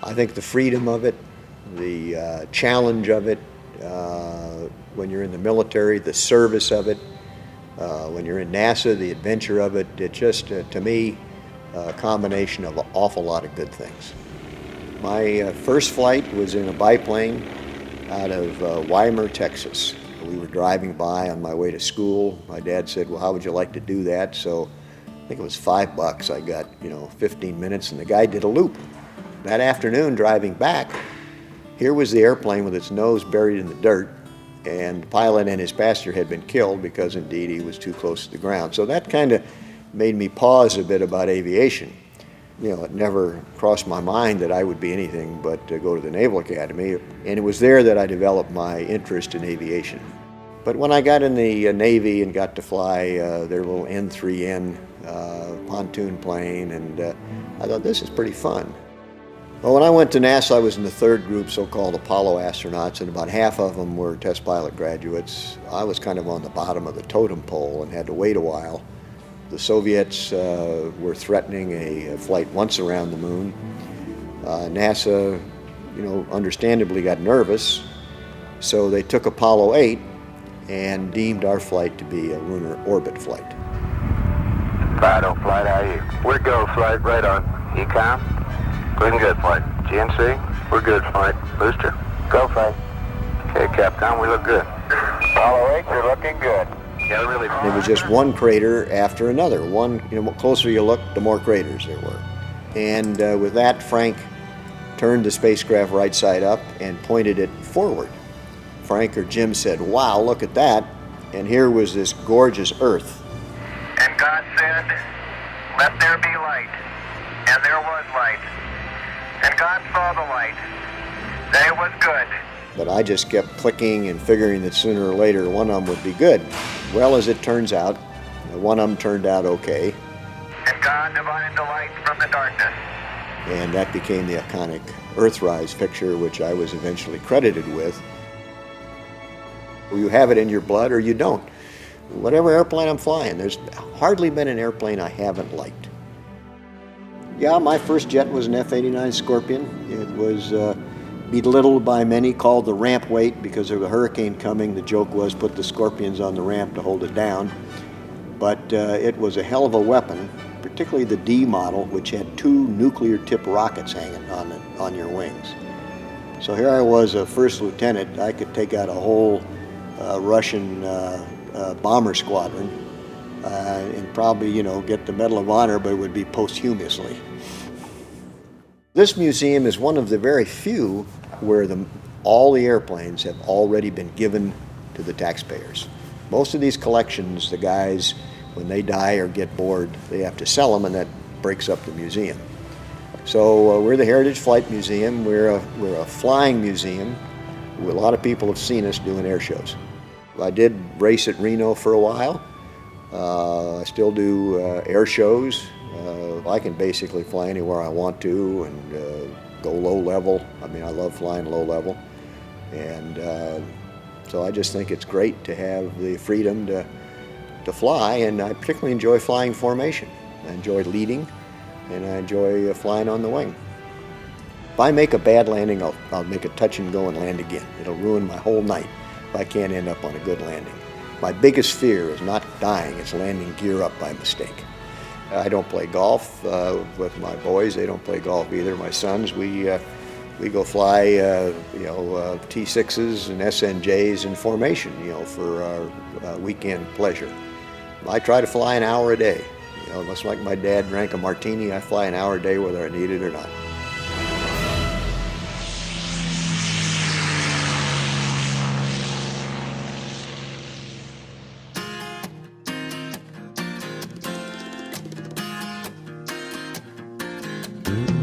I think the freedom of it, the challenge of it, when you're in the military, the service of it, when you're in NASA, the adventure of it, it just, to me, a combination of an awful lot of good things. My first flight was in a biplane out of Weimar, Texas. We were driving by on my way to school. My dad said, well, how would you like to do that? So I think it was $5. I got, 15 minutes, and the guy did a loop. That afternoon, driving back, here was the airplane with its nose buried in the dirt, and the pilot and his passenger had been killed because, indeed, he was too close to the ground. So that kind of made me pause a bit about aviation. It never crossed my mind that I would be anything but to go to the Naval Academy, and it was there that I developed my interest in aviation. But when I got in the Navy and got to fly their little N3N pontoon plane, and I thought, this is pretty fun. Well, when I went to NASA, I was in the third group, so-called Apollo astronauts, and about half of them were test pilot graduates. I was kind of on the bottom of the totem pole and had to wait a while. The Soviets were threatening a flight once around the moon. NASA, understandably got nervous, so they took Apollo 8 and deemed our flight to be a lunar orbit flight. Fido flight, how are you? We're go flight, right on. Ecom? Looking good, flight. GNC? We're good, flight. Booster? Go, flight. Okay, Capcom, we look good. Apollo 8, you're looking good. Yeah, really. It was just one crater after another. The closer you looked, the more craters there were. And with that, Frank turned the spacecraft right side up and pointed it forward. Frank or Jim said, wow, look at that. And here was this gorgeous Earth. And God said, let there be light. And there was light. And God saw the light. That it was good. But I just kept clicking and figuring that sooner or later one of them would be good. Well, as it turns out, one of them turned out okay. And God divided the light from the darkness. And that became the iconic Earthrise picture, which I was eventually credited with. You have it in your blood or you don't. Whatever airplane I'm flying, there's hardly been an airplane I haven't liked. Yeah, my first jet was an F-89 Scorpion. It was belittled by many, called the ramp weight because of a hurricane coming. The joke was put the Scorpions on the ramp to hold it down. But it was a hell of a weapon, particularly the D model, which had 2 nuclear-tipped rockets hanging on your wings. So here I was, a first lieutenant. I could take out a whole Russian bomber squadron and probably, get the Medal of Honor, but it would be posthumously. This museum is one of the very few where all the airplanes have already been given to the taxpayers. Most of these collections, the guys, when they die or get bored, they have to sell them, and that breaks up the museum. So we're the Heritage Flight Museum. We're a flying museum. A lot of people have seen us doing air shows. I did race at Reno for a while. I still do air shows. I can basically fly anywhere I want to and go low level. I love flying low level. And so I just think it's great to have the freedom to fly, and I particularly enjoy flying formation. I enjoy leading, and I enjoy flying on the wing. If I make a bad landing, I'll make a touch and go and land again. It'll ruin my whole night if I can't end up on a good landing. My biggest fear is not dying, it's landing gear up by mistake. I don't play golf with my boys. They don't play golf either. My sons, we go fly, T6s and SNJs in formation, for our weekend pleasure. I try to fly an hour a day. Much like my dad drank a martini, I fly an hour a day whether I need it or not. Mm-hmm.